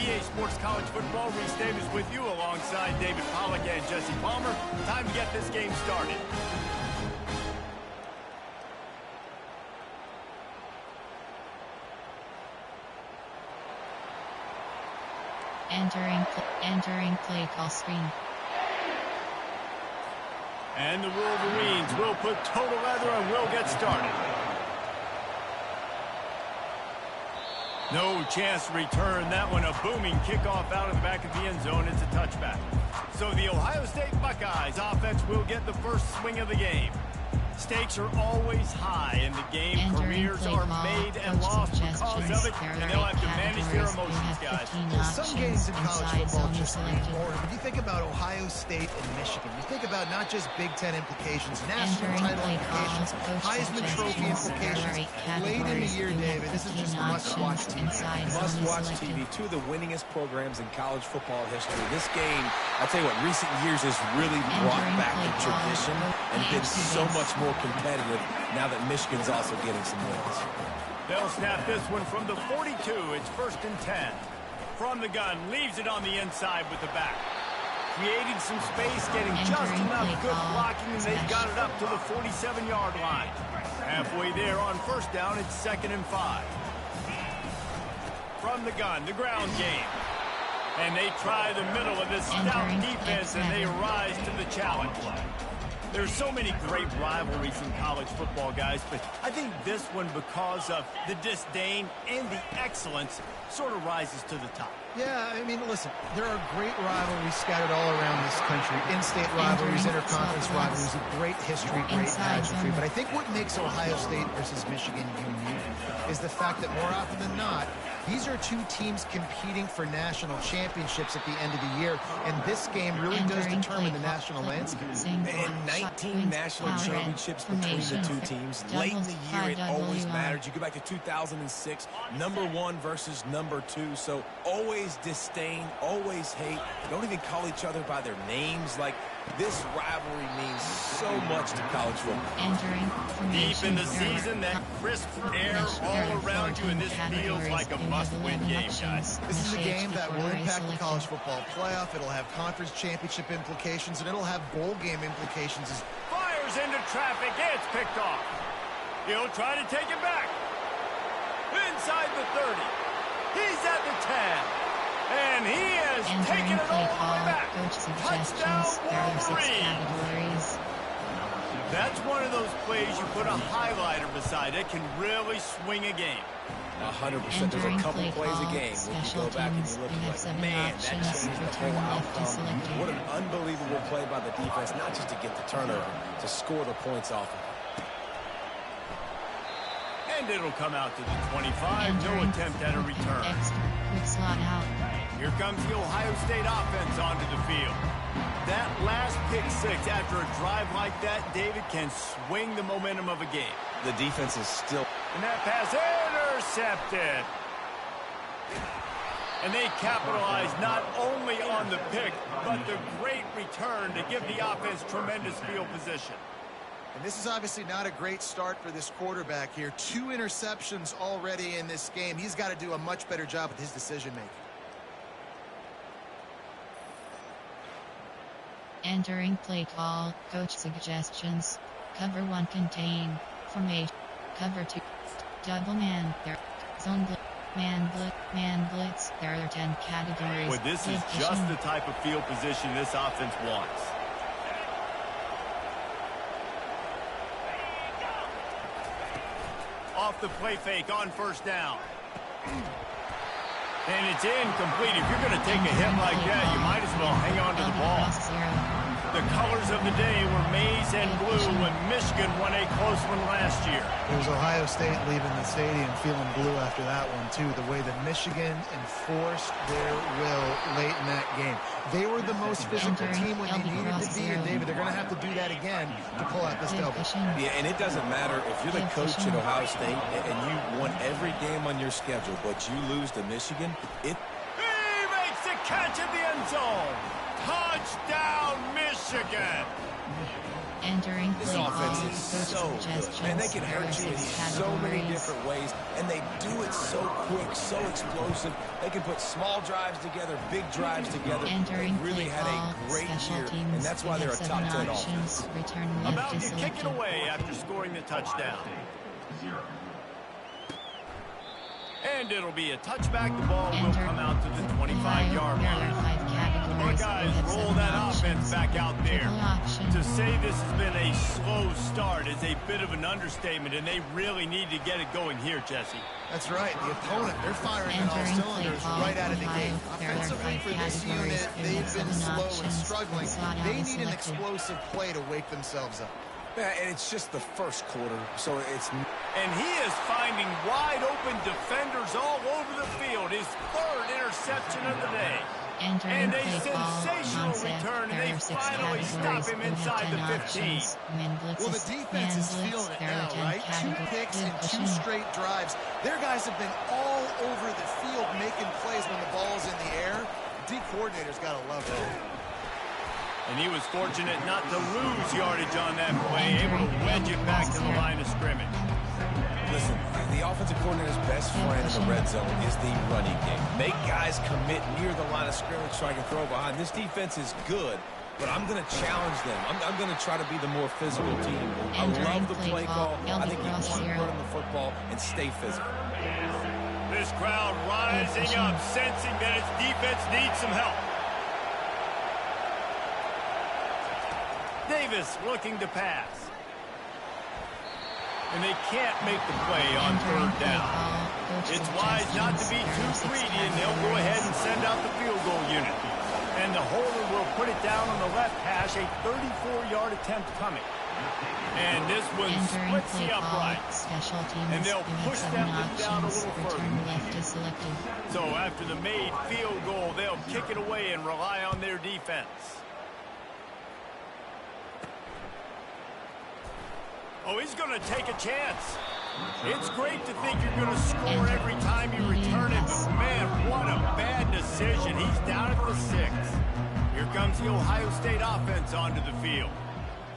EA Sports College Football. Reese Davis with you alongside David Pollack and Jesse Palmer. Time to get this game started. Entering play call screen. And the Wolverines will put total leather and will get started. No chance to return that one. A booming kickoff out of the back of the end zone. It's a touchback. So the Ohio State Buckeyes offense will get the first swing of the game. Stakes are always high in the game. Careers are made and lost because of it, and they'll have to manage their emotions, guys. Some games in college football just aren't boring. When you think about Ohio State and Michigan, you think about not just Big Ten implications, national title implications, Heisman Trophy implications. Late in the year, David, this is just must-watch TV. Must-watch TV. Two of the winningest programs in college football history. This game, I'll tell you what, recent years has really brought back the tradition and been so much more competitive now that Michigan's also getting some wins. They'll snap this one from the 42. It's 1st and 10. From the gun, leaves it on the inside with the back. Creating some space, getting just enough good blocking, and they've got it up to the 47-yard line. Halfway there on 1st down, it's 2nd and 5. From the gun, the ground game. And they try the middle of this stout defense, and they rise to the challenge. There's so many great rivalries in college football, guys, but I think this one, because of the disdain and the excellence, sort of rises to the top. Yeah, I mean, listen, there are great rivalries scattered all around this country. In-state rivalries, interconference rivalries, a great history, great pageantry. But I think what makes Ohio State versus Michigan unique is the fact that more often than not, these are two teams competing for national championships at the end of the year, and this game really does determine the national landscape. And 19 national championships between the two teams. Late in the year, it always matters. You go back to 2006, number 1 versus number 2, so always disdain, always hate. Don't even call each other by their names. Like, this rivalry means so much to college football. Deep in the season, that crisp air all around you, and this feels like a must-win game, guys. This is a game that will impact the college football playoff. It'll have conference championship implications, and it'll have bowl game implications. Fires into traffic. It's picked off. He'll try to take it back. Inside the 30. He's at the 10. And he has taken it all the way back. Touchdown, Wolverines. That's one of those plays you put a highlighter beside. It can really swing a game. 100%. There's a couple plays a game when you go back and you look like, man, that changed the whole outcome. What an unbelievable play by the defense, not just to get the turnover, to score the points off of it. And it'll come out to the 25. No attempt at a return. Here comes the Ohio State offense onto the field. That last pick 6 after a drive like that, David, can swing the momentum of a game. The defense is still... And that pass intercepted. And they capitalize not only on the pick, but the great return to give the offense tremendous field position. And this is obviously not a great start for this quarterback here. 2 interceptions already in this game. He's got to do a much better job with his decision-making. Entering play call, coach suggestions. Cover 1 contain. Formation. Cover 2. Double man. There. Zone blitz. Man blitz. There are 10 categories. Boy, this is just the type of field position this offense wants. Off the play fake on 1st down. And it's incomplete. If you're going to take a hit like that, you might as well hang on to the ball. The colors of the day were maize and blue when Michigan won a close one last year. It was Ohio State leaving the stadium feeling blue after that one, too. The way that Michigan enforced their will late in that game. They were the most physical team when they needed to be, and David, they're going to have to do that again to pull out this W. Yeah, and it doesn't matter if you're the coach at Ohio State and you won every game on your schedule, but you lose to Michigan, He makes the catch in the end zone. Touchdown, Michigan. Entering this play offense call, is so good, and they can hurt you in so many different ways, and they do it so quick, so explosive. They can put small drives together, big drives together. Entering they really play had call, a great special year, teams, and that's why they're a top 10 offense. Return About left to kick it away after scoring the touchdown. And it'll be a touchback. The ball will come out to the 25-yard line. The Buckeyes roll that offense back out there. To say this has been a slow start is a bit of an understatement, and they really need to get it going here, Jesse. That's right. The opponent, they're firing on all cylinders right out of the gate. Offensively for this unit, they've been slow and struggling. They need an explosive play to wake themselves up. Yeah, and it's just the first quarter, so it's... And he is finding wide-open defenders all over the field. His third interception of the day. And a sensational return, and they finally stop him inside the 15. Well, the defense is feeling it now, right? 2 picks and 2 straight drives. Their guys have been all over the field making plays when the ball's in the air. D coordinator's got to love that. And he was fortunate not to lose yardage on that play, able to wedge it back to the line of scrimmage. Listen, the offensive coordinator's best friend in the red zone is the running game. Make guys commit near the line of scrimmage so I can throw behind. This defense is good, but I'm going to challenge them. I'm going to try to be the more physical team. I love the play call. I think you want to run the football and stay physical. This crowd rising up, sensing that its defense needs some help. Davis looking to pass. And they can't make the play on third down. It's wise not to be too greedy, and they'll go ahead and send out the field goal unit. And the holder will put it down on the left hash, a 34-yard attempt coming. And this one splits the uprights. And they'll push that one down a little further. So after the made field goal, they'll kick it away and rely on their defense. Oh, he's going to take a chance. It's great to think you're going to score every time you return it, but man, what a bad decision. He's down at the 6. Here comes the Ohio State offense onto the field.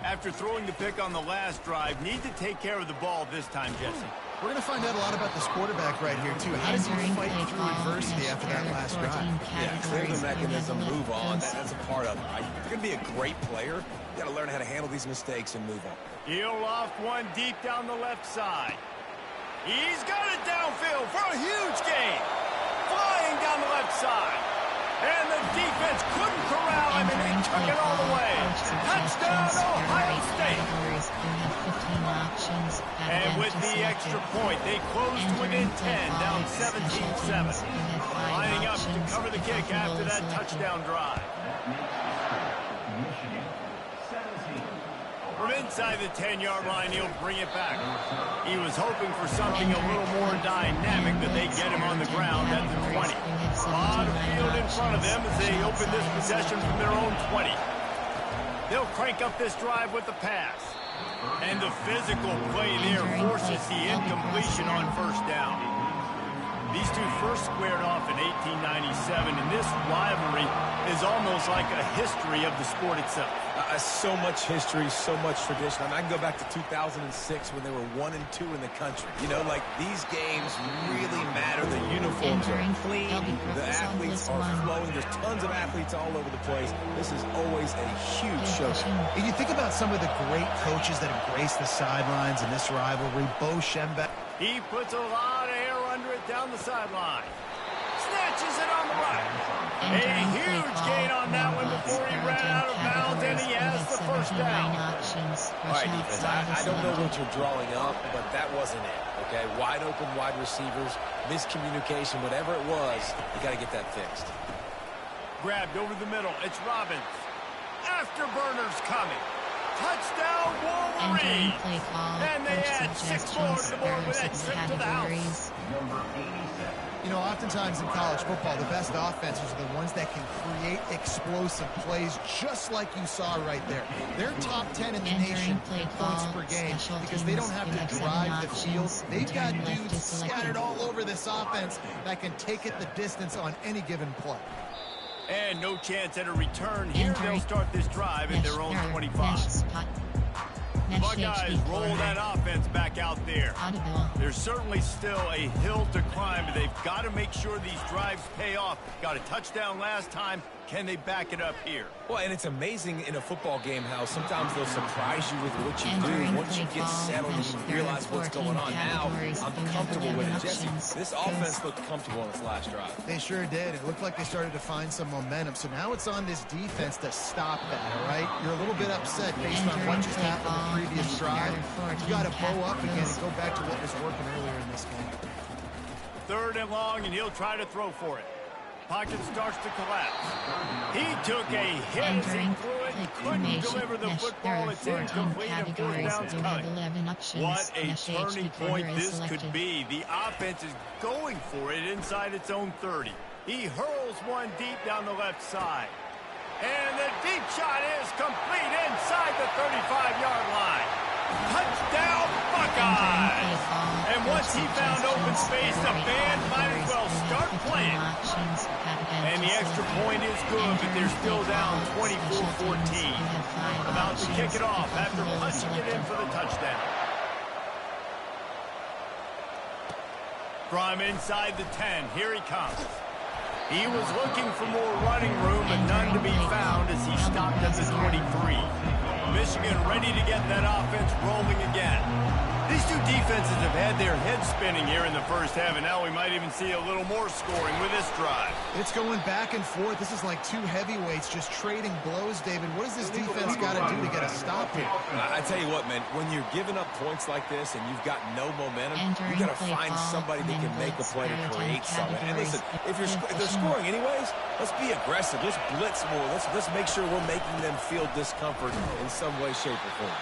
After throwing the pick on the last drive, need to take care of the ball this time, Jesse. We're going to find out a lot about this quarterback right here, too. How does he fight through adversity after that last drive? Yeah, clear the mechanism, move on. That's a part of it. Right? If you're going to be a great player, you got to learn how to handle these mistakes and move on. He'll loft one deep down the left side. He's got it downfield for a huge gain. Flying down the left side. And the defense couldn't corral him, and he took it all the way. Touchdown, Ohio State. And with the extra point, they close to within 10, down 17-7. Lining up to cover the kick after that touchdown drive. From inside the 10-yard line, he'll bring it back. He was hoping for something a little more dynamic, but they get him on the ground at the 20. A lot of field in front of them as they open this possession from their own 20. They'll crank up this drive with the pass. And the physical play there forces the incompletion on first down. These two first squared off in 1897, and this rivalry is almost like a history of the sport itself. So much history, so much tradition. I mean, I can go back to 2006 when they were 1 and 2 in the country. You know, like, these games really matter. The uniforms are clean. The athletes are flowing. There's tons of athletes all over the place. This is always a huge show. And you think about some of the great coaches that have graced the sidelines in this rivalry. Bo Schembechler. He puts a lot of air under it down the sideline. Snatches it on the right. A huge gain on that one before he ran out of bounds, and he has the first down. All right, defense, I don't know what you're drawing up, but that wasn't it, okay? Wide open wide receivers, miscommunication, whatever it was, you got to get that fixed. Grabbed over the middle. It's Robbins. Afterburners coming. Touchdown, Wolverine! And they add 6 more to the board with that trip to the house. You know, oftentimes in college football, the best offenses are the ones that can create explosive plays, just like you saw right there. They're top 10 in the nation in points per game because they don't have to drive the field. They've got dudes scattered all over this offense that can take it the distance on any given play. And no chance at a return here. They'll start this drive at their own 25. The Buckeyes roll that offense back out there. There's certainly still a hill to climb, but they've got to make sure these drives pay off. Got a touchdown last time. Can they back it up here? Well, and it's amazing in a football game how sometimes they'll surprise you with what you do. Once you get settled and you realize what's going on now, I'm comfortable with it. Jesse, this offense looked comfortable on its last drive. They sure did. It looked like they started to find some momentum. So now it's on this defense to stop that, all right? You're a little bit upset based on what just happened the previous drive. You got to bow up again and go back to what was working earlier in this game. 3rd and long, and he'll try to throw for it. Pocket starts to collapse. He took a hit as he threw it. He couldn't deliver the football. It's incomplete and 4th down's coming. What a turning point this could be. The offense is going for it inside its own 30. He hurls one deep down the left side. And the deep shot is complete inside the 35-yard line. Touchdown, Buckeyes! And once he found open space, the band might as well start playing. And the extra point is good, but they're still down 24-14. About to kick it off after punching it in for the touchdown. From inside the 10, here he comes. He was looking for more running room, but none to be found as he stopped at the 23. Michigan ready to get that offense rolling again. These two defenses have had their heads spinning here in the first half, and now we might even see a little more scoring with this drive. It's going back and forth. This is like two heavyweights just trading blows, David. What does this defense got to do to get a stop here? I tell you what, man, when you're giving up points like this and you've got no momentum, you got to find somebody that can make a play to create something. And listen, if they're scoring anyways, let's be aggressive. Let's blitz more. Let's make sure we're making them feel discomfort in some way, shape, or form.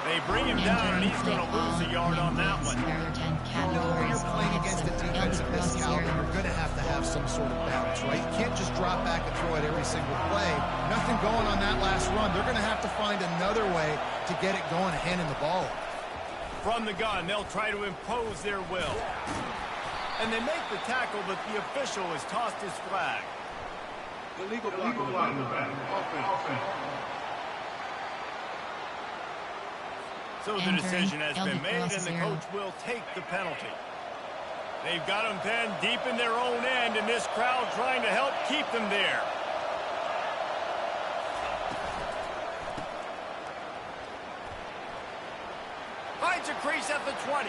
They bring him down, and he's going to lose a yard on that one. You know, when you're playing against a defense of this caliber, you're going to have some sort of balance, right? You can't just drop back and throw it every single play. Nothing going on that last run. They're going to have to find another way to get it going, handing the ball. From the gun, they'll try to impose their will. And they make the tackle, but the official has tossed his flag. Illegal block in the back. Offense. So the decision has been made, and the coach will take the penalty. They've got them penned deep in their own end, and this crowd trying to help keep them there. Finds a crease at the 20.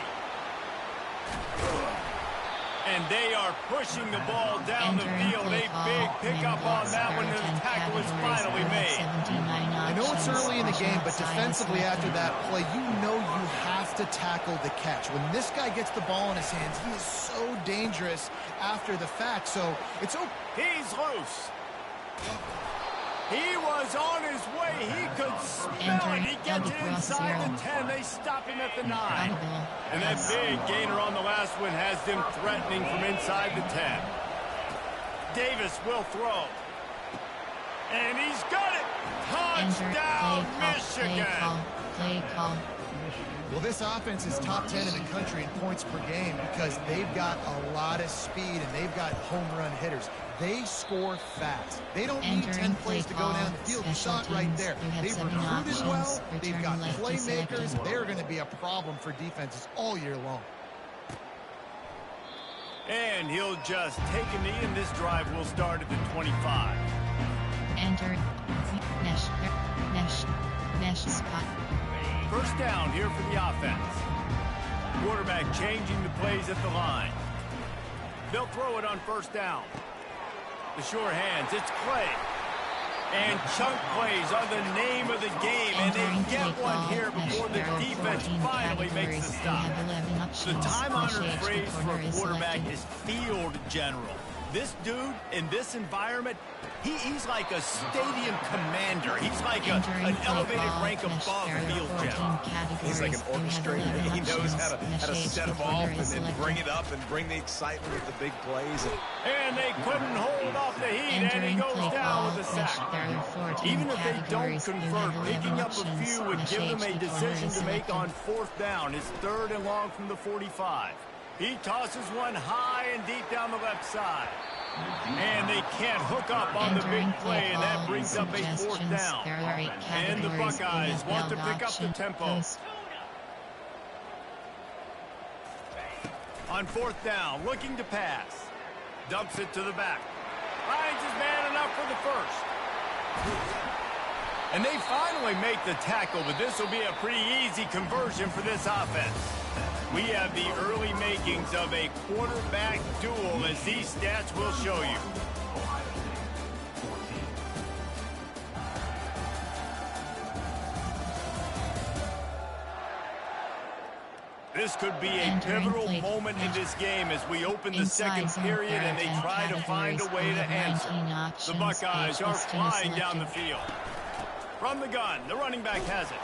And they are pushing the ball down the field. A big pickup on that one, and the tackle is finally made. I know it's early in the game, but defensively after that play, you know you have to tackle the catch. When this guy gets the ball in his hands, he is so dangerous after the fact. So it's okay. He's loose. He was on his way. He could smell it. He gets it inside the 10. They stop him at the 9. And that big gainer on the last one has them threatening from inside the 10. Davis will throw. And he's got it. Touchdown, Michigan. Play call. Well, this offense is top 10 in the country in points per game because they've got a lot of speed and they've got home run hitters. They score fast. They don't need 10 plays to go down the field. You saw it right there. They've recruited well. They've got playmakers. They're going to be a problem for defenses all year long. And he'll just take a knee, and this drive will start at the 25. Enter Mesh spot. First down here for the offense. Quarterback changing the plays at the line. They'll throw it on first down. The sure hands, it's Clay. And chunk plays are the name of the game, and they get one here before the defense finally makes the stop. The time-honored phrase for a quarterback is field general. This dude, in this environment, he's like a stadium commander. He's like an elevated rank above field general. He's like an orchestrator. He knows how to set them off and bring it up and bring the excitement with the big plays. And they couldn't hold off the heat, and he goes down with a sack. Even if they don't convert, picking up a few would give them a decision to make on fourth down. It's 3rd and long from the 45. He tosses one high and deep down the left side. And they can't hook up on the big play, and that brings up a 4th down. And the Buckeyes want to pick up the tempo. On 4th down, looking to pass. Dumps it to the back. Finds his man enough for the first. And they finally make the tackle, but this will be a pretty easy conversion for this offense. We have the early makings of a quarterback duel, as these stats will show you. This could be a pivotal moment in this game as we open the second period and they try to find a way to answer. The Buckeyes are flying down the field. From the gun, the running back has it.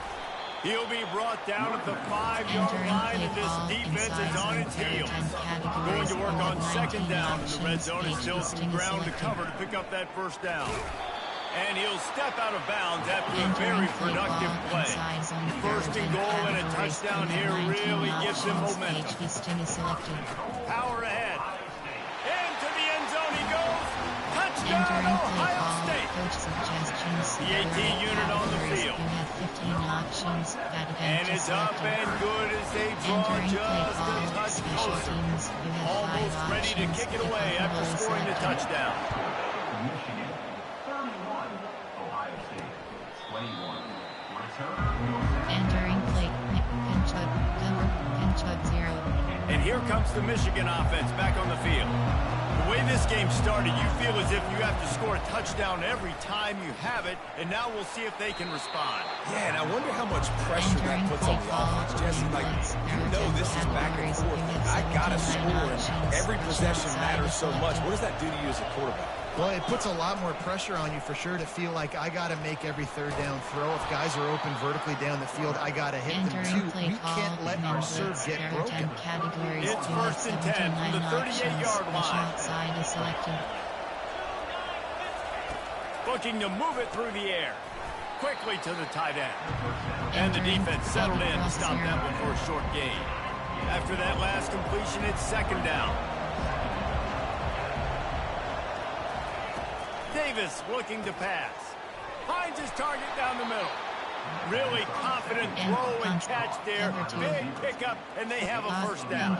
He'll be brought down at the 5-yard line, and this defense is on its heels. Going to work on 2nd down in the red zone, and still some ground to cover to pick up that 1st down. And he'll step out of bounds after a very productive play. 1st and goal and a touchdown here really gives them momentum. Power ahead. Into the end zone he goes. Touchdown, Ohio State. The 18 unit on the field. And it's up and good as they draw just a touch closer. Almost ready to kick it away after scoring the touchdown. Entering play, pinch up 0. And here comes the Michigan offense back on the field. The way this game started, you feel as if you have to score a touchdown every time you have it, and now we'll see if they can respond. Yeah, and I wonder how much pressure that puts on the offense, Jesse. Like, you know this is back and forth. I gotta score. Every possession matters so much. What does that do to you as a quarterback? Well, it puts a lot more pressure on you for sure to feel like I got to make every 3rd down throw. If guys are open vertically down the field, I got to hit them too. We can't let our serve get broken. It's 1st and 10 from the 38-yard line. Looking to move it through the air. Quickly to the tight end. And the defense settled in to stop that one for a short gain. After that last completion, it's 2nd down. Davis looking to pass. Finds his target down the middle. Really confident throw and catch there. Big pickup, and they have a 1st down.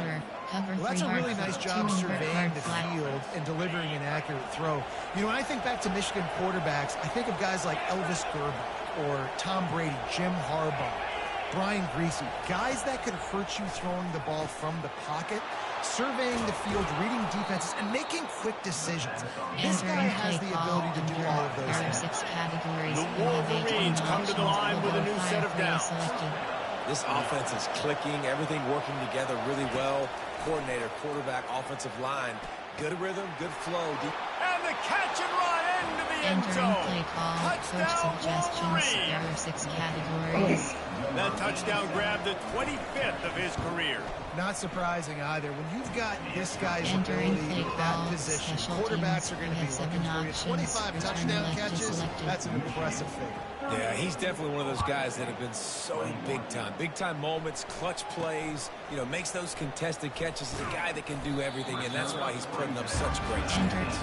Well, that's a really nice job surveying the field and delivering an accurate throw. You know, when I think back to Michigan quarterbacks, I think of guys like Elvis Grbac or Tom Brady, Jim Harbaugh, Brian Griese, guys that could hurt you throwing the ball from the pocket, surveying the field, reading defenses, and making quick decisions. This guy has the ability to do all of those things. The Wolverines come to the line with a new set of downs. This offense is clicking, everything working together really well. Coordinator, quarterback, offensive line. Good rhythm, good flow. And the catch and run into the end zone. Touchdown, Wolverines. That touchdown grabbed the 25th of his career. Not surprising either. When you've got this guy's ability at that position, quarterbacks are going to be looking for you. 25 touchdown catches, that's an impressive figure. Yeah, he's definitely one of those guys that have been so big time. Big time moments, clutch plays, you know, makes those contested catches. He's a guy that can do everything, and that's why he's putting up such great stats.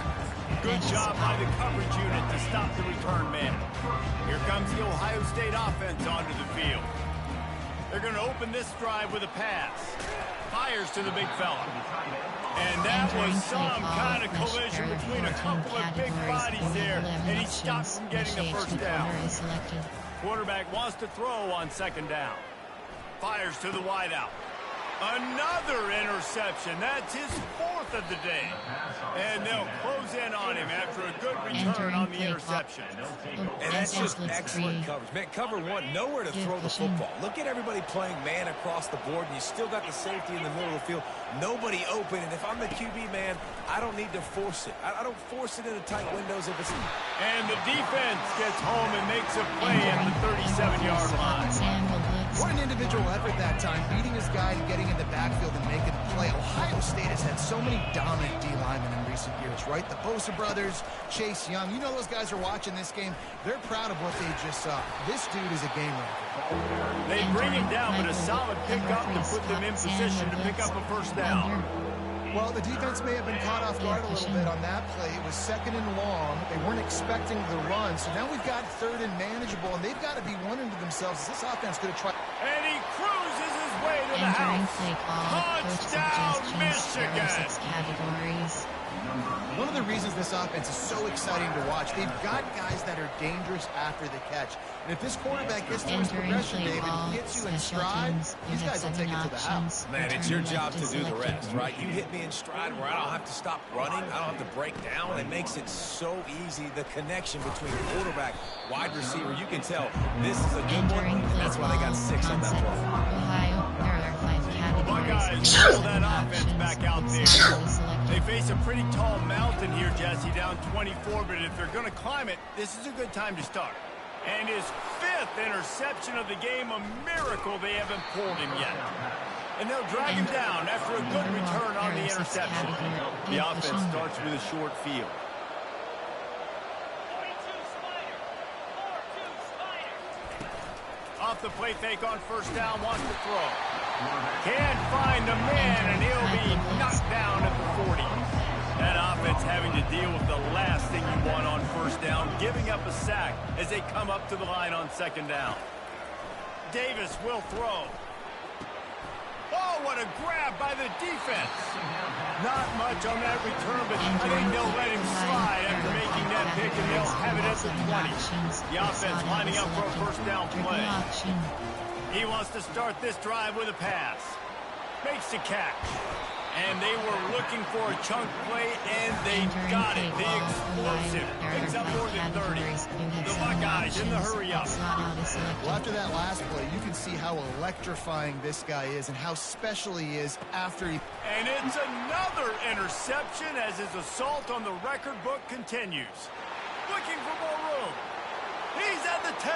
Good job by the coverage unit to stop the return man. Here comes the Ohio State offense onto the field. They're going to open this drive with a pass. Fires to the big fella. And that was some kind of collision between a couple of big bodies there, and he stopped from getting the 1st down. Quarterback wants to throw on 2nd down. Fires to the wideout. Another interception. That's his 4th of the day. And they'll close in on him after a good return on the interception. And that's just excellent coverage. Man, cover one, nowhere to throw the football. Look at everybody playing man across the board, and you still got the safety in the middle of the field. Nobody open, and if I'm the QB, man, I don't need to force it. I don't force it into tight windows if it's... And the defense gets home and makes a play at the 37-yard line. What an individual effort that time, beating his guy and getting in the backfield and making a play. Ohio State has had so many dominant D-linemen in recent years, right? The Bosa brothers, Chase Young. You know those guys are watching this game. They're proud of what they just saw. This dude is a game record. They bring him down, but a solid pickup to put them in position to pick up a 1st down. Well, the defense may have been caught off guard a little bit on that play. It was 2nd and long. They weren't expecting the run. So now we've got 3rd and manageable, and they've got to be wondering to themselves, is this offense going to try? And he cruises his way to the house. Touchdown, Michigan. Categories. One of the reasons this offense is so exciting to watch, they've got guys that are dangerous after the catch. And if this quarterback gets to his progression, David, gets you in stride, these guys will take it to the house. Man, it's your job to do the rest, right? You hit me in stride where I don't have to stop running. I don't have to break down. It makes it so easy, the connection between quarterback, wide receiver. You can tell this is a good one. That's why they got 6 on that play. Ohio, there are 5 categories. Buckeyes roll that offense back out there. They face a pretty tall mountain here, Jesse, down 24, but if they're going to climb it, this is a good time to start. And his 5th interception of the game, a miracle they haven't pulled him yet. And they'll drag him down after a good return on the interception. The offense starts with a short field. Off the play fake on 1st down, wants to throw. Can't find the man, and he'll be knocked down at the 40. That offense having to deal with the last thing you want on 1st down, giving up a sack as they come up to the line on 2nd down. Davis will throw. Oh, what a grab by the defense. Not much on that return, but I think they'll let him slide after making that pick, and they'll have it at the 20. The offense lining up for a 1st down play. He wants to start this drive with a pass. Makes the catch. And they were looking for a chunk play, and they got it. The explosive picks up more than 30. The Buckeyes in the hurry-up. Well, after that last play, you can see how electrifying this guy is and how special he is after he... And it's another interception as his assault on the record book continues. Looking for more room. He's at the 10.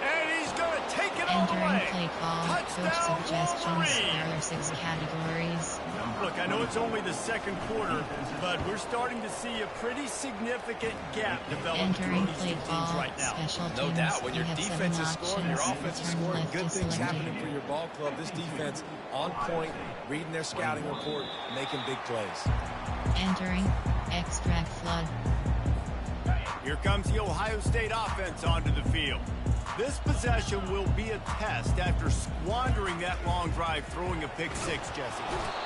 And he's going to take it all the way. Touchdown, Wolverine. There are 6 categories. Look, I know it's only the 2nd quarter, but we're starting to see a pretty significant gap develop between these 2 teams right now. No doubt, when your defense is scoring, your offense is scoring, good things happening for your ball club. This defense on point, reading their scouting report, making big plays. Entering extract flood. Here comes the Ohio State offense onto the field. This possession will be a test after squandering that long drive, throwing a pick-6, Jesse.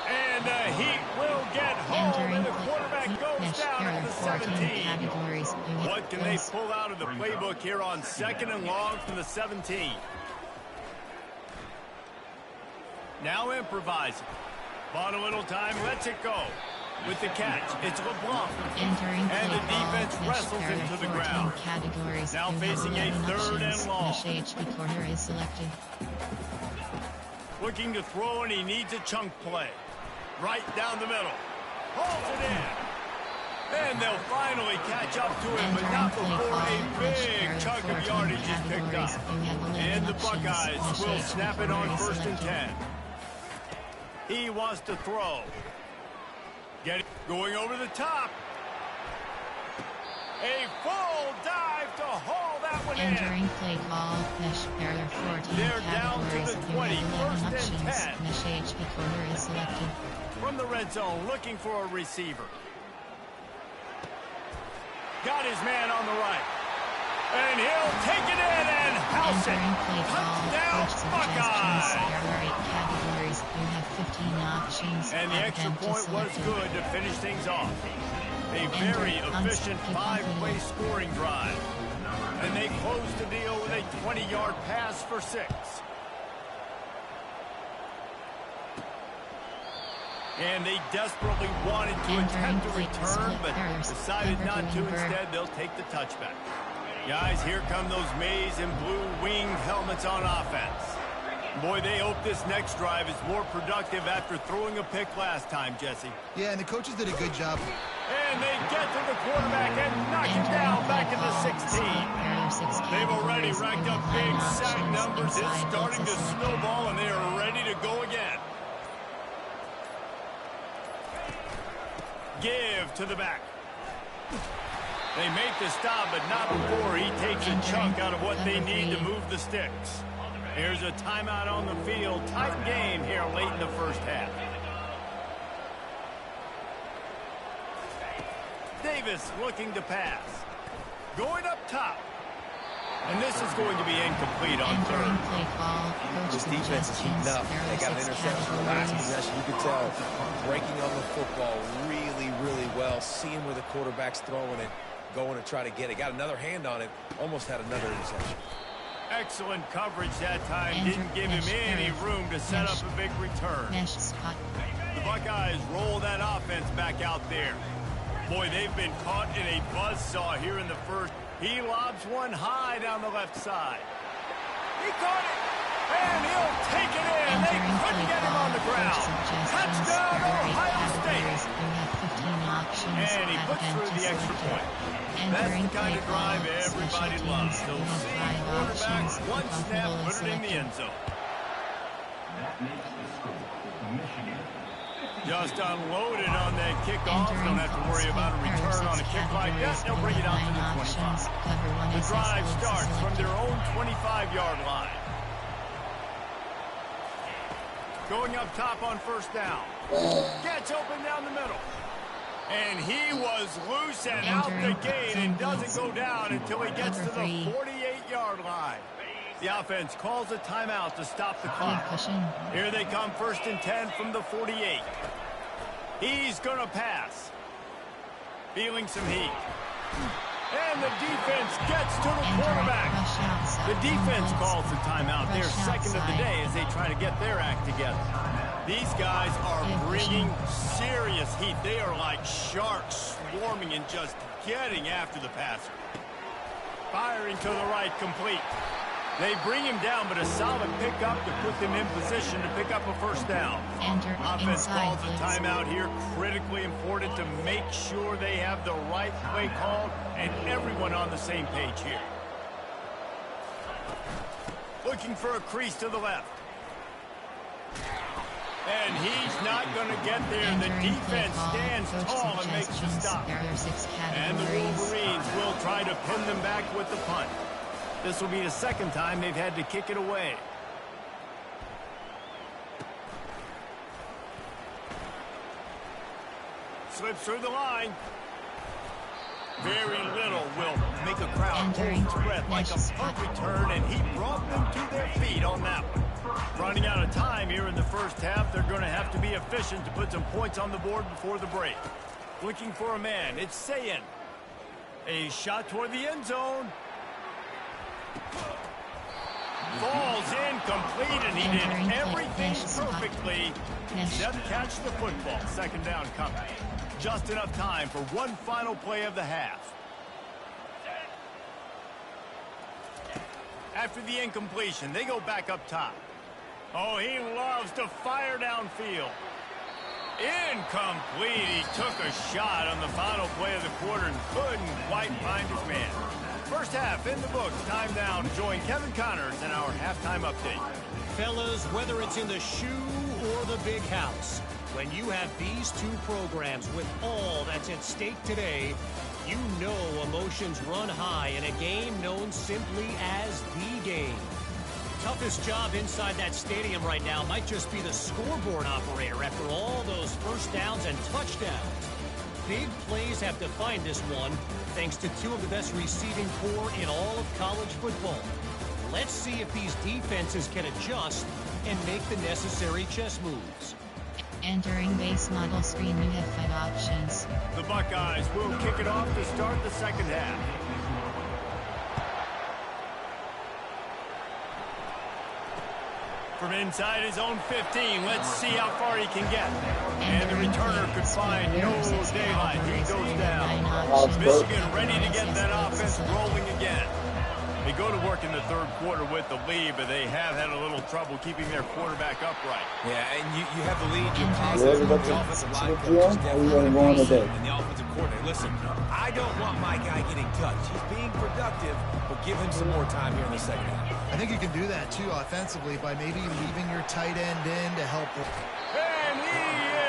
And the Heat will get home, and the quarterback goes down at the 17. What can they pull out of the playbook here on 2nd and long from the 17? Now improvising. Bought a little time, lets it go. With the catch, it's LeBlanc. And the defense wrestles him to the ground. Now facing a 3rd and long. Corner is selected. Looking to throw, and he needs a chunk play. Right down the middle. Hauls it in. And they'll finally catch up to him, but not before a big chunk of yardage is picked up. And the Buckeyes will snap it on 1st and 10. He wants to throw. Going over the top. A full dive to haul that one in. Entering play call. There are 14 They're down to the 20. 1st and 10. Mesh HP corner is selected. From the red zone, looking for a receiver. Got his man on the right. And he'll take it in and house it. Touchdown, Buckeyes. There are 8 categories. You have 15 options. And the extra point was good to finish things off. A very efficient 5-play scoring drive. And they close the deal with a 20-yard pass for 6. And they desperately wanted to attempt a return, but decided not to. Instead, they'll take the touchback. Guys, here come those maize and blue winged helmets on offense. Boy, they hope this next drive is more productive after throwing a pick last time, Jesse. Yeah, and the coaches did a good job. And they get to the quarterback and knock him down back in the 16. They've already racked up big sack numbers. It's starting to snowball, and they are ready to go again. Give to the back. They make the stop, but not before he takes a chunk out of what they need to move the sticks. Here's a timeout on the field. Tight game here late in the 1st half. Davis looking to pass. Going up top. And this is going to be incomplete on third. This defense is heating up. They got an interception in the last possession. You could tell breaking on the football really, really well. Seeing where the quarterback's throwing it, going to try to get it. Got another hand on it. Almost had another interception. Excellent coverage that time. Didn't give him any room to set up a big return. The Buckeyes roll that offense back out there. Boy, they've been caught in a buzzsaw here in the first. He lobs one high down the left side. He caught it, and he'll take it in. They couldn't get him on the ground. Touchdown, Ohio State. And he puts through the extra point. That's the kind of drive everybody loves. They'll see quarterback, one snap, put it in the end zone. Just unloaded on that kickoff. Don't have to worry about a return on a kick like that. They'll bring it out to the 25. The drive starts from their own 25-yard line. Going up top on first down. Gets open down the middle. And he was loose and out the gate and doesn't go down until he gets to the 48-yard line. The offense calls a timeout to stop the clock. Here they come, 1st and 10 from the 48. He's going to pass. Feeling some heat. And the defense gets to the quarterback. The defense calls the timeout. They're second of the day as they try to get their act together. These guys are bringing serious heat. They are like sharks swarming and just getting after the passer. Firing to the right, complete. They bring him down, but a solid pickup to put them in position to pick up a first down. Offense calls a timeout here. Critically important to make sure they have the right play called and everyone on the same page here. Looking for a crease to the left. And he's not going to get there. The defense stands tall and makes the stop. And the Wolverines will try to pin them back with the punt. This will be the second time they've had to kick it away. Slips through the line. Very little will make a crowd hold its breath like a punt return, and he brought them to their feet on that one. Running out of time here in the first half, they're going to have to be efficient to put some points on the board before the break. Looking for a man, it's Sayin. A shot toward the end zone. Falls incomplete, and he did everything perfectly except catch the football. Second down coming. Just enough time for one final play of the half. After the incompletion, they go back up top. Oh, he loves to fire downfield. Incomplete. He took a shot on the final play of the quarter and couldn't quite find his man. First half in the books. Time down. Join Kevin Connors in our halftime update. Fellas, whether it's in the shoe or the big house, when you have these two programs with all that's at stake today, you know emotions run high in a game known simply as the game. Toughest job inside that stadium right now might just be the scoreboard operator after all those first downs and touchdowns. Big plays have defined this one, thanks to two of the best receiving corps in all of college football. Let's see if these defenses can adjust and make the necessary chess moves. Entering base model screen, you have 5 options. The Buckeyes will kick it off to start the second half. From inside his own 15, let's see how far he can get. And the returner could find no daylight. He goes down. Michigan ready to get that offense rolling again. They go to work in the third quarter with the lead, but they have had a little trouble keeping their quarterback upright. Yeah, and you have the lead. You're positive. The offensive line coach is definitely and the offensive coordinator. Listen, I don't want my guy getting touched. He's being productive, but give him some more time here in the second half. I think you can do that, too, offensively, by maybe leaving your tight end in to help. And he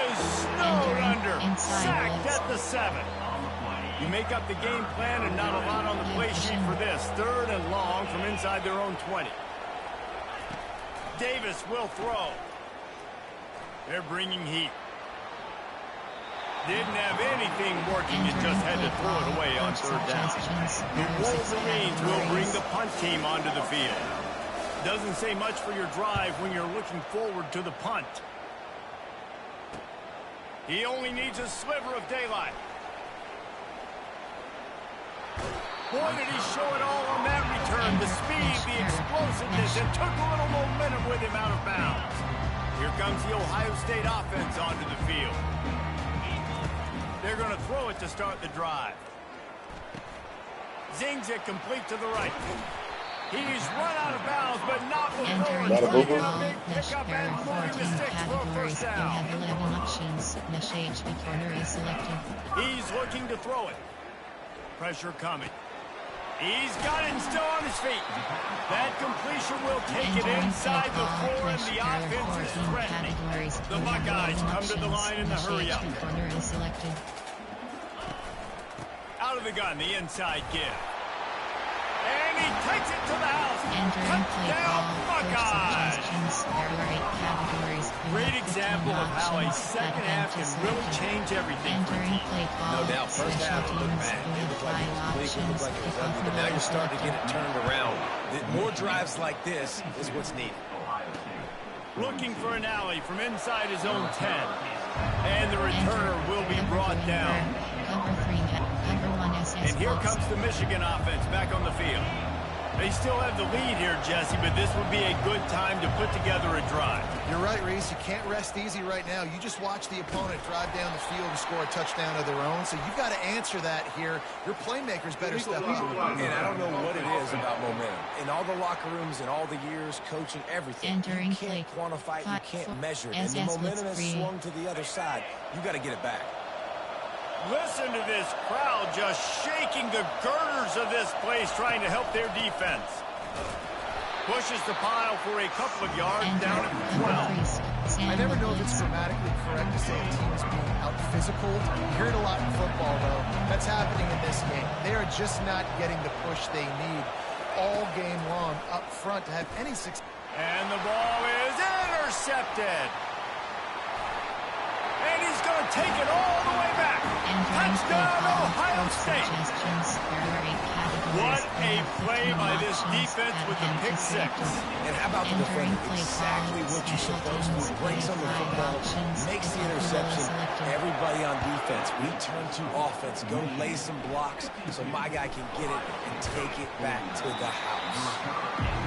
is snowed under. Sacked at the 7. You make up the game plan and not a lot on the play sheet for this. 3rd and long from inside their own 20. Davis will throw. They're bringing heat. Didn't have anything working and just had to throw it away on third down. The Wolverines will bring the punt team onto the field. Doesn't say much for your drive when you're looking forward to the punt. He only needs a sliver of daylight. Boy, did he show it all on that return. The speed, the explosiveness, and took a little momentum with him out of bounds. Here comes the Ohio State offense onto the field. They're going to throw it to start the drive. Zings it complete to the right. He's run out of bounds, but not before trying to get a big pickup and moving the sticks for a first down. You have 11 options. Nash HB corner is selected. He's looking to throw it. Pressure coming. He's got it and still on his feet. That completion will take it inside the 4, and the offense is threatening. The Buckeyes come to the line in the hurry up. Out of the gun, the inside give. And he takes it to the house. Touchdown, Buckeyes! Great example of how a second half can really change everything for a team. No doubt, first half looked bad. It looked like it was bleak, it looked like it was ugly, but now you're starting to get it turned around. More drives like this is what's needed. Looking for an alley from inside his own 10. And the returner will be brought down. And here comes the Michigan offense back on the field. They still have the lead here, Jesse, but this would be a good time to put together a drive. You're right, Reese. You can't rest easy right now. You just watch the opponent drive down the field and score a touchdown of their own, so you've got to answer that here. Your playmakers better step up. And I don't know what it is about momentum. In all the locker rooms, in all the years, coaching, everything, you can't quantify it, you can't measure it. And the momentum has swung to the other side. You got to get it back. Listen to this crowd just shaking the girders of this place, trying to help their defense. Pushes the pile for a couple of yards down at 12. I never know if it's grammatically correct to say a team is being out-physical. You hear it a lot in football, though. That's happening in this game. They are just not getting the push they need all game long up front to have any success. And the ball is intercepted. And he's going to take it all the way back. Touchdown, Ohio State. What a play by this defense with the pick six. And how about the defender? Exactly what you're supposed to. Breaks on the football, makes the interception. Everybody on defense, we turn to offense. Go lay some blocks so my guy can get it and take it back to the house.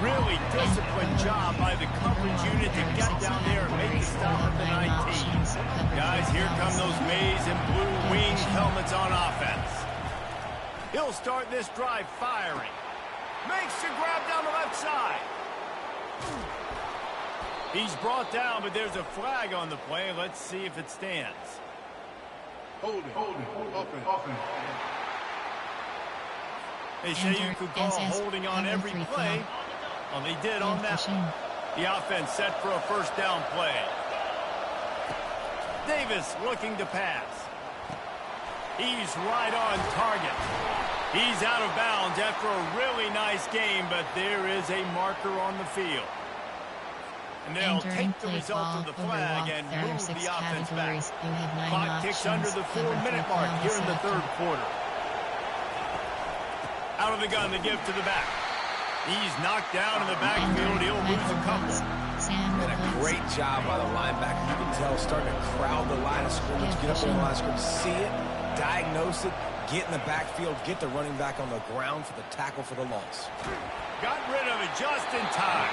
Really disciplined job by the coverage unit to get down there and make the stop at the 19. Guys, here come those maize and blue wing helmets on offense. He'll start this drive firing. Makes the grab down the left side. He's brought down, but there's a flag on the play. Let's see if it stands. Hold it, offense. They say you could call holding on every play. Well, they did on that one. The offense set for a first down play. Davis looking to pass. He's right on target. He's out of bounds after a really nice game, but there is a marker on the field. And they'll take the result of the flag and move the offense back. Clock ticks under the 4-minute mark here in the third quarter. Out of the gun, the give to the back. He's knocked down in the backfield. He'll lose a couple. And a great job by the linebacker. You can tell, starting to crowd the line of scrimmage, get up in the line of scrimmage, see it, diagnose it, get in the backfield, get the running back on the ground for the tackle for the loss. Got rid of it just in time.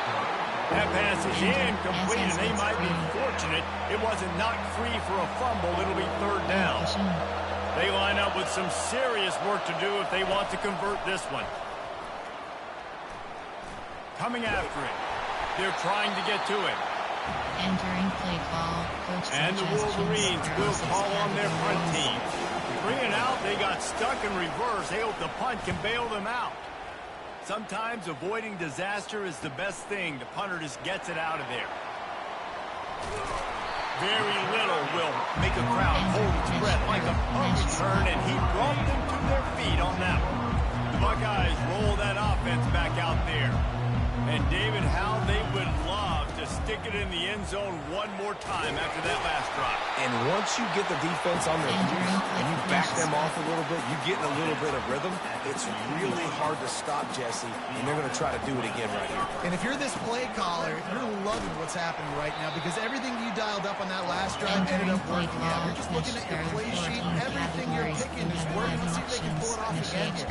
That pass is incomplete, and they might be fortunate it wasn't knocked free for a fumble. It'll be third down. They line up with some serious work to do if they want to convert this one. Coming after it. They're trying to get to him. Entering play call. And the Wolverines will call on their punt team. Bring it out. They got stuck in reverse. They hope the punt can bail them out. Sometimes avoiding disaster is the best thing. The punter just gets it out of there. Very little will make a crowd hold its breath like a punt return, and he brought them to their feet on that one. The Buckeyes roll that offense back out there. And David, how they would love to stick it in the end zone one more time after that last drive. And once you get the defense on their feet and you back them off a little bit, you get in a little bit of rhythm, it's really hard to stop, Jesse, and they're going to try to do it again right here. And if you're this play caller, you're loving what's happening right now because everything you dialed up on that last drive ended up working out. You're just looking at your play sheet, everything you're picking is working. Let's see if they can pull it off again here.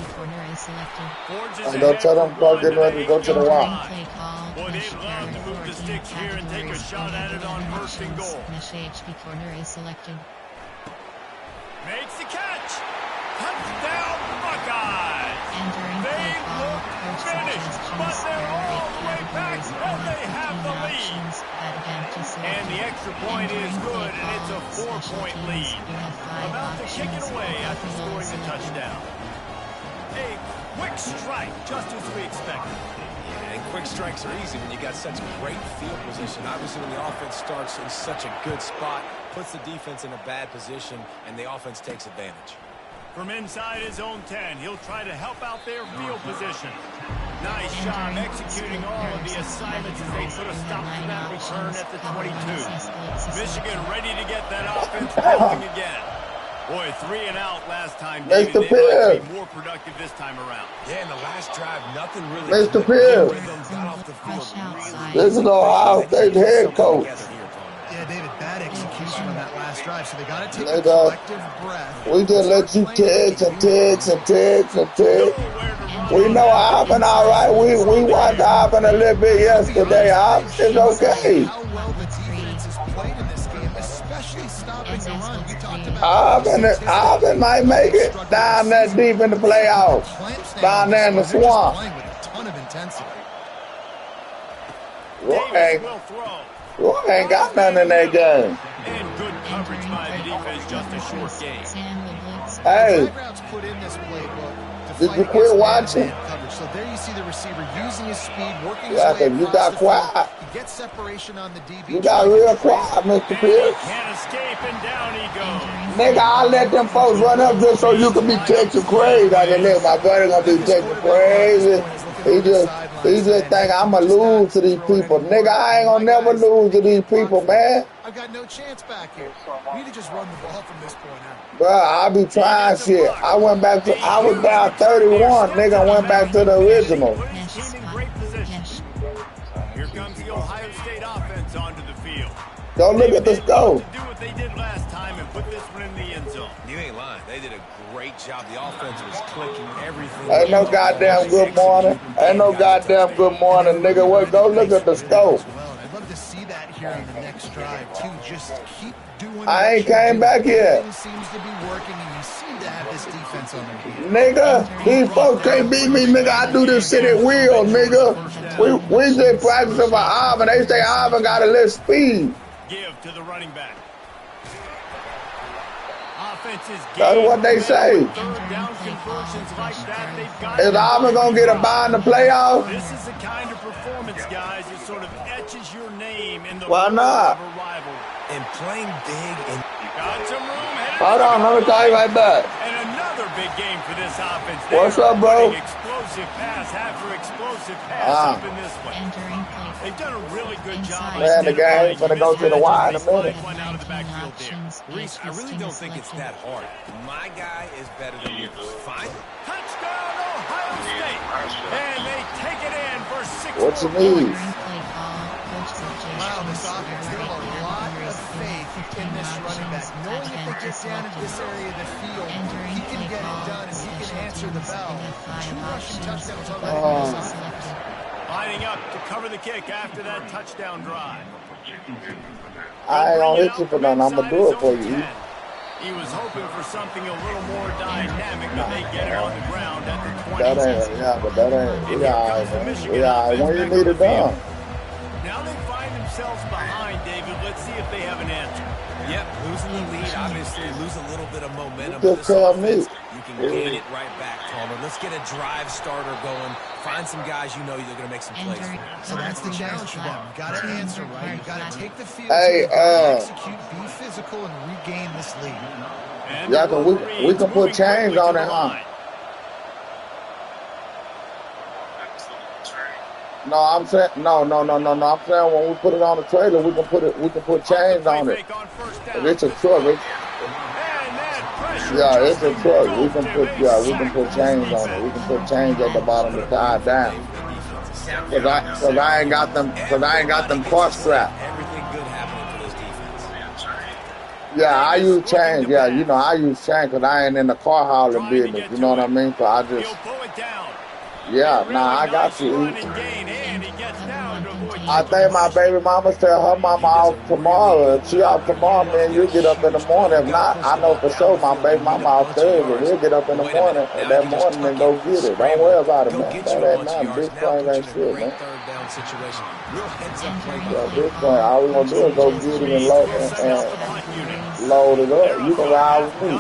I don't tell them about getting ready to go to the wall. Boy, they'd love to move the sticks here and take a shot at it on first and goal. HB corner is selected. Makes the catch. Touchdown, Buckeyes. They look finished, but they're all the way back, and they have the lead. And the extra point is good, and it's a 4-point lead. About to kick it away after scoring the touchdown. A quick strike, just as we expected. And quick strikes are easy when you got such great field position. Obviously, when the offense starts in such a good spot, puts the defense in a bad position, and the offense takes advantage. From inside his own 10, he'll try to help out their field position. Nice job executing all of the assignments as they put a stop to that return at the 22. Michigan ready to get that offense rolling again. Boy, 3 and out last time. They might be more productive this time around. Yeah, in the last drive, nothing really. Mr. Pierce, this is Ohio State head coach. Yeah, David, bad execution on that last drive, so they got to take a collective breath. We just let you text and text and text and text. We know Auburn all right. We watched Auburn a little bit yesterday. It's okay. How well the defense has played in this game, especially stopping the run. We talked about Auburn might make it down that deep in the playoffs, down there in the swamp. Playing with a ton of intensity. Roy ain't got nothing in that game. And good coverage by the defense, just a short game. Hey, did you quit watching? So there you see the receiver using his speed, working his Yeah, way because you got quiet. He gets separation on the DB. You got real quiet, Mr. Pierce. Can't escape, and down he goes. Nigga, I let them folks run up just so you can be texting crazy. I can let my buddy gonna be texting crazy. He just think I'ma lose to these people. Nigga, I ain't gonna never lose to these people, man. I've got no chance back here. We need to just run the ball from this point out. Bruh, I be trying shit. I was down 31, nigga, I went back to the original. Team in great position. Here comes the Ohio State offense onto the field. Go look at the score. Do what they did last time and put this one in the end zone. You ain't lying. They did a great job. The offense was clicking everything. Ain't no goddamn good morning. Ain't no goddamn good morning, nigga. What? Go look at the score. I'd love to see that here on the next drive too. Just keep doing. I ain't came back yet. Seems to be working, and you seem to have this defense on their feet. Nigga, these folks can't beat me, nigga. I do this shit at will, nigga. We just practicing for Auburn. They say Auburn got a little speed. Give to the running back. That's what they say. Is Auburn gonna get a bye in the playoffs? This is the kind of performance, guys, that sort of etches your name in the Why not? And playing big and got some room. Hold on, let me call you right back. And another big game for this offense. What's up, bro? Explosive pass after explosive pass up in this one. They've done a really good job. Man, the guy's gonna go to the wire in a minute. Reese, I really don't think it's that hard. My guy is better than yours. Fine. Touchdown, Ohio State. And they take it in for 6. What you need? Wow, this offense, they have a lot of faith in this running back. Knowing if they get down in this area of the field, he can get it done and he can answer the bell. 2 rushing touchdowns already for this offense. Lining up to cover the kick after that touchdown drive. I ain't gonna hit you for nothing. I'm gonna do it for you. He was hoping for something a little more dynamic, but they get it on the ground at the 20. That ain't, yeah, but that ain't. We all right, man. We all right. When you need it done. Now they find themselves behind, David. Let's see if they have an answer. Yep, losing the lead, obviously lose a little bit of momentum. You just tell me. You can gain it right back, Palmer. Let's get a drive starter going. Find some guys you know you're going to make some plays. So that's the challenge for them. You got to answer right. You got to take the field, execute, be physical, and regain this lead. Yeah, we can put chains on it, huh? No, I'm saying no. I'm saying when we put it on the trailer, we can put chains on it. It's a truck. It's a truck. We can put chains on it. We can put chains at the bottom to tie it down. Cause I ain't got them car straps. Everything good happening for this defense. Yeah, I use chains. Yeah, you know, I use chains because I ain't in the car hauling business. You know what I mean? So I just. Yeah, I got you. I think my baby mama said her mama off tomorrow. If she off tomorrow, man, you get up in the morning. If not, I know for sure my baby mama off Thursday. We'll get up in the morning and that morning and go get it. Don't worry about it, man. That ain't nothing. Big thing ain't shit, man. Yeah, big thing. All we gonna do is go get it and load it up. You can ride with me.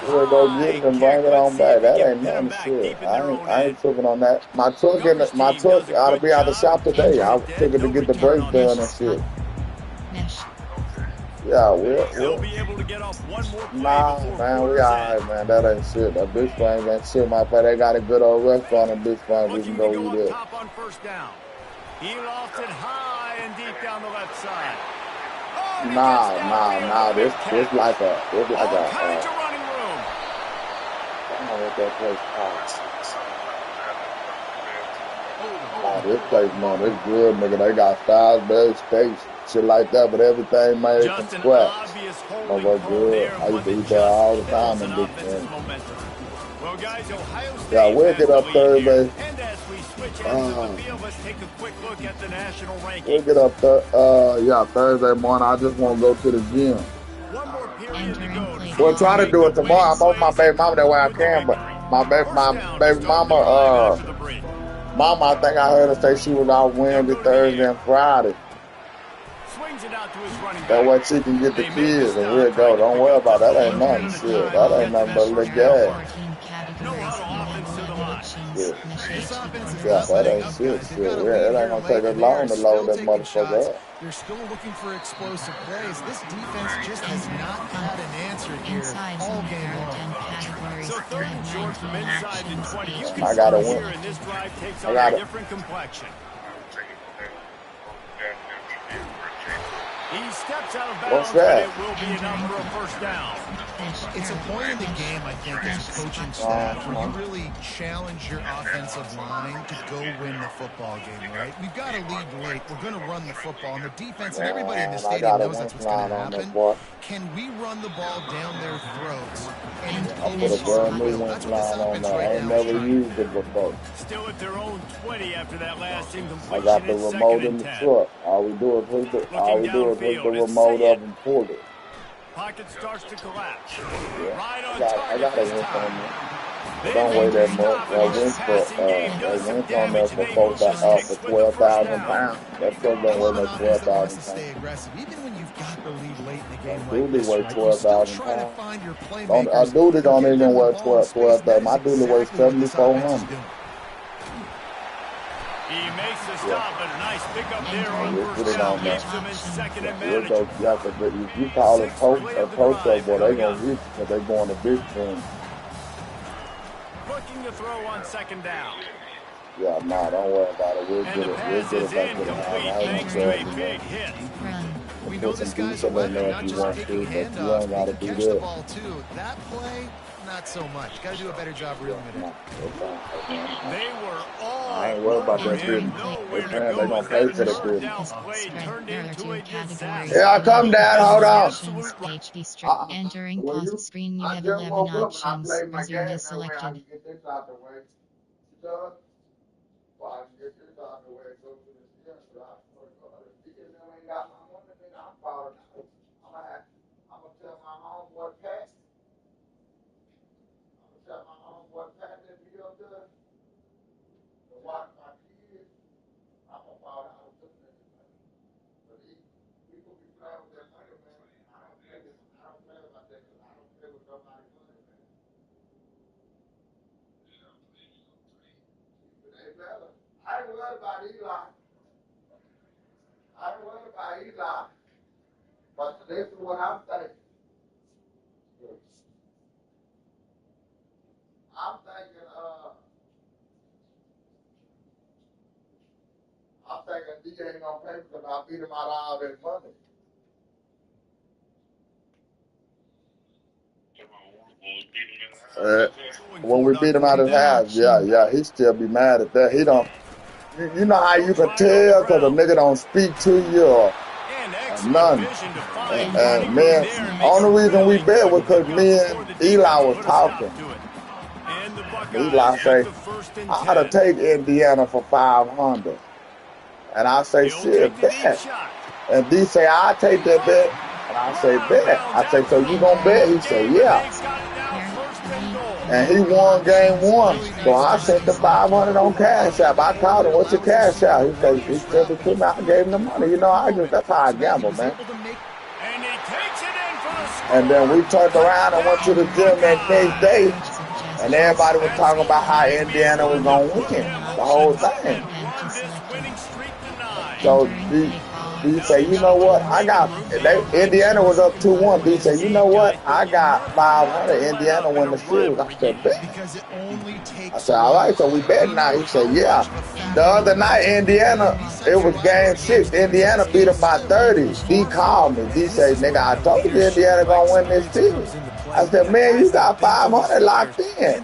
We'll go get it and bring it on back. That ain't nothing shit. I ain't tripping on that. My truck ought to be out of the shop today. I took it to get the brakes done and shit. Yeah, we'll be able to get off one more play. Nah, man, we alright, man. That ain't shit. That Big Springs ain't shit. My friend, they got a good old restaurant in Big Springs. We can go eat it. He lost it high and deep down the left side. Nah. This like a. I don't know what that place called. This place, man, it's good, nigga. They got Salisbury steaks, shit like that, but everything made from scratch. No, but good. I used to eat that all the time in Big Springs. Yeah, we'll get up Thursday. We'll get up Thursday morning. I just want to go to the gym. We'll try to do it tomorrow. I'm on my baby mama that way I can, but my baby mama, I think I heard her say she was out Wednesday, Thursday, and Friday. That way she can get the kids and we'll go. Don't worry about that. Ain't nothing shit. That ain't nothing but a little gas. Yeah, that ain't shit. It ain't gonna take us long to load that motherfucker up. They're still looking for explosive plays. This defense just has not had an answer here all game long. So 3rd and short from inside the 20. You can I gotta win. And this drive takes on a different complexion. He steps out of bounds, but it will be enough for a first down. It's a point in the game, I think, as a coaching staff, where you really challenge your offensive line to go win the football game, right? We've got to lead late. We're going to run the football. And the defense and everybody in the stadium knows that's what's going to happen. Can we run the ball down their throats and impose hard will? That's what this offense right now is trying to do. Still at their own 20 after that last incompletion. I got the remote in the truck. All we do is push the remote up and pull it. Pocket starts to collapse. Yeah. Right on I target got this a win time. on me. Don't weigh that much. That went on there for 12,000 pounds. That truck don't weigh no 12,000 pounds. Stay aggressive, even when you've got the lead late in the game. Dooley weigh 12,000 pounds. Dooley don't even weigh 12,000. My Dooley weighs 7,400. He makes the stop, but a nice pickup there on first down. Leaves him in second and manageable. If you call it a post up, boy, they gonna reach because they going to Big Springs. Looking to throw on second down. Yeah, don't worry about it. We'll get it back to the house. We know this guy's a weapon, not just taking handoffs, but he can catch the ball too. That play, not so much. Got to do a better job reeling it in. They were all I ain't worried about that shit. They're gonna pay for the shit. Yeah, come down. Hold on. Entering pause screen, you have 11 options. Resume is selected. I ain't worried about Eli. But this is what I'm thinking. I'm thinking, ain't gonna pay because I beat him out of all that money. When we beat him out of his house, yeah, he still be mad at that. He don't. You know how you can tell because a nigga don't speak to you or none. And man, only reason we bet was because me and Eli was talking. Eli say, I ought to take Indiana for 500. And I say, shit, bet. And D say, I'll take that bet. And I say, bet. I say, so you gonna bet? He say, yeah. And he won game one. So I sent the 500 on Cash App. I called him, what's your Cash App? He said, he sent it to me. I gave him the money. You know, that's how I gamble, man. And then we turned around and went to the gym that next day. And everybody was talking about how Indiana was going to win the whole thing. So D say, you know what? Indiana was up 2-1. D say, you know what? I got 500. Indiana win the series. I said, bet. I said, all right, so we bet now. He said, yeah. The other night, Indiana, it was game 6. Indiana beat them by 30. D called me. D said, nigga, I told you Indiana going to win this series. I said, man, you got 500 locked in.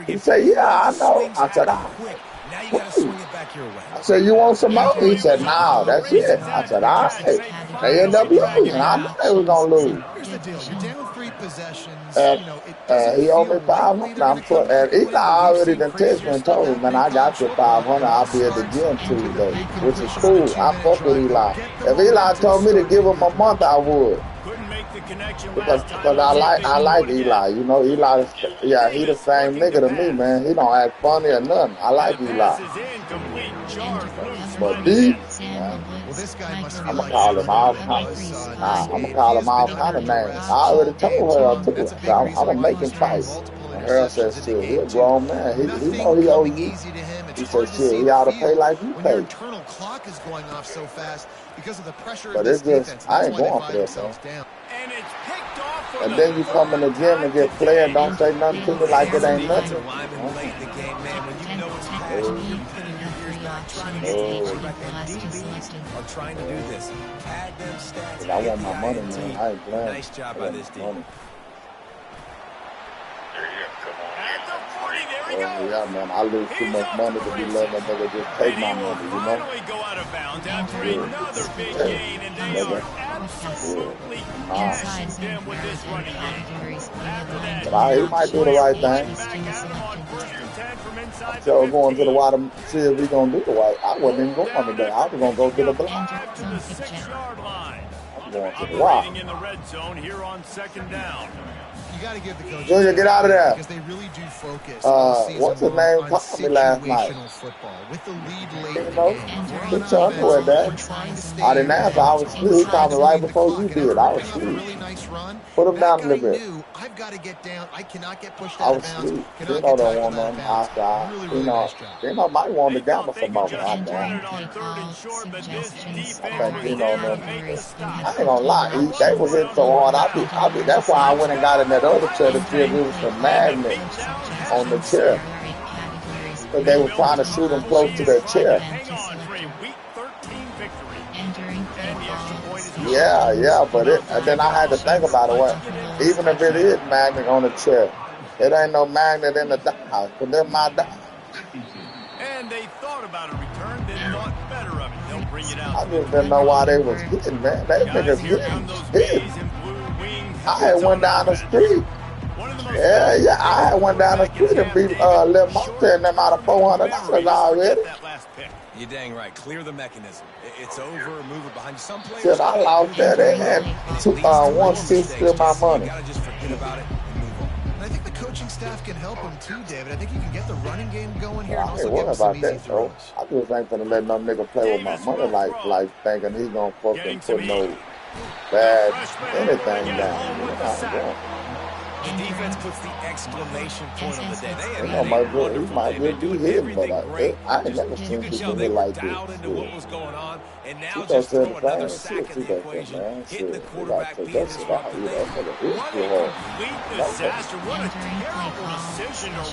He said, yeah, I know. I said, I said, you want some more? He said, no, that's it. I said, all right. They end up losing. I knew they was going to lose. And he owed me 500. And Eli already done texted me and told me, man, I got your 500. I'll be at the gym Tuesday, which is cool. I fuck with Eli. If Eli told me to give him a month, I would. Because I like Eli. You know, Eli, yeah, he the same nigga to me, man. He don't act funny or nothing. I like Eli. But D, I'm going to call him all kind of names. I already told her, I'm going to make him fight. And Harold says, shit, he a grown man. He know he owes you. He said, shit, he ought to pay like you pay. But it's just, I ain't going for that, man. And then you come in the gym and get playing, don't say nothing to me like it ain't nothing. I want my money, man. I ain't playing. Nice job by this team. Yeah, man, I lose too much money to be letting a nigga just take my money, you know? But he might do the right thing. I'm sure going to the water to see if we going to do the right. I wasn't even going today. I was going to go to the block. I'm going to the rock. You got to give the coach. Junior, get out of there. Because they really do focus. What's the name? Called me last night. With the lead late. You know, put your underwear back. I didn't answer. I was asleep. He called me right before you did. I was asleep. Put him down a little bit. I've got to get down. I cannot get pushed out of bounds. You know, don't want nothing outside. You know, might want to gamble some of them. I think, you know, I ain't gonna lie. They was in so hard. That's why I went and got in that other chair to see if there was some magnets on the chair. But they were trying to shoot them close to their chair. Yeah, but and then I had to think about it. Even if it is magnet on the chair, it ain't no magnet in the dial, because they're my dial. And they thought about a return, then thought better of it. They'll bring it out. I just didn't know why they was hitting, man. They niggas hitting. I had one down the street. Yeah, I had one down the street and beat Lil Monte and them out of $400 already. You're dang right. Clear the mechanism. It's over. Move it behind you. Some players. Shit, I lost that. They had 160 of my money. You gotta just forget about it and move on. And I think the coaching staff can help him too, David. I think you can get the running game going here. I ain't worried about that, though. I just ain't gonna let no nigga play with my money like thinking he's gonna fucking put no bad anything down. You know how it goes. The defense puts the exclamation point on the day. He might just be hitting, but I ain't never seen people hit like this. He just said the same shit. He just said, man, shit, we gotta take that shit out. You know, for the hit too hard.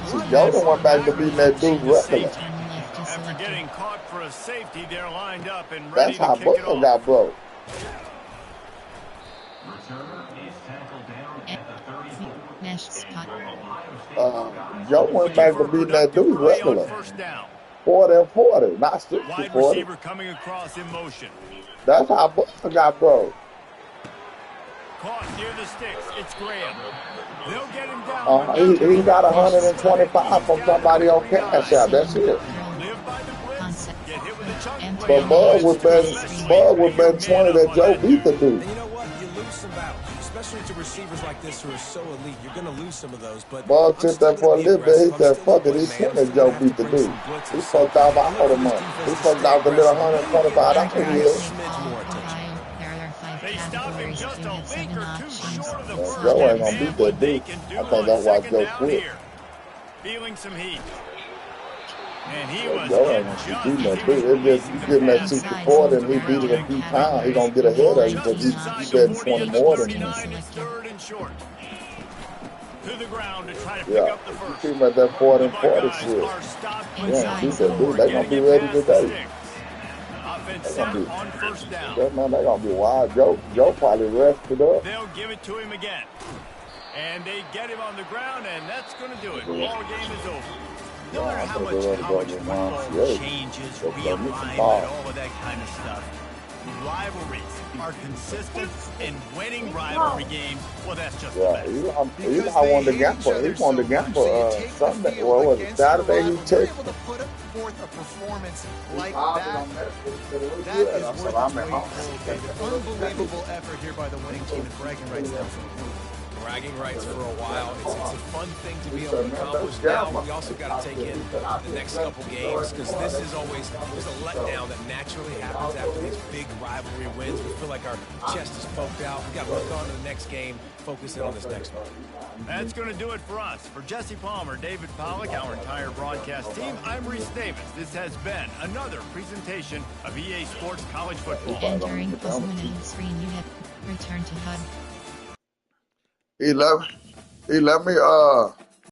See, Jordan went back to beating that dude regular. getting caught for a safety. They're lined up and ready That's to how kick it off. got broke. Mesh spot. Joe went back to beating that dude regular. 40-40, not 60-40. Wide receiver coming across in motion. That's how Butler got broke. Caught near the sticks. It's Graham. They'll get him down. He got 125 from somebody on Cash App. That's it. Live by the blitz. Get hit with a chunk. But Bud would bet 20 that Joe beat the dude. And you know what? You lose some battles, especially to receivers like this who are so elite. You're going to lose some of those. But Bud took that for a little bit. He said, fuck it. He said that Joe beat the dude. He fucked out all the money. He fucked out the little $125. They stop him just a link or two short of the first. Joe ain't gonna beat that dude. I think that's why Joe quit. Feeling some heat. And he was Joe ain't gonna beat that dude. It's just getting that 60-40 and he beat it a few times. He gonna get ahead of you because he's betting 20 more than him. To the ground to try to pick up the first. You see him at that 40-40 shit. Yeah, beat that dude. They gonna be ready today. On first down. That man, they gonna be wild. Joe probably rested up. They'll give it to him again. And they get him on the ground, and that's going to do it. Ball game is over. No matter how much football changes, realignment, all of that kind of stuff, rivalries are consistent, and winning rivalry games, well, that's just the best. He wanted to gamble. He wanted to gamble Sunday. What was it? Saturday he took. Forth a performance like that. That is worth unbelievable effort here by the winning team and bragging rights now. Bragging rights for a while. It's a fun thing to be able to accomplish. Now we also got to take in the next couple games because this is always there's a letdown that naturally happens after these big rivalry wins. We feel like our chest is poked out. We got to look on to the next game, focus in on this next one. That's going to do it for us. For Jesse Palmer, David Pollack, our entire broadcast team, I'm Reese Davis. This has been another presentation of EA Sports College Football. Entering the limited screen, you have returned to HUD. He let me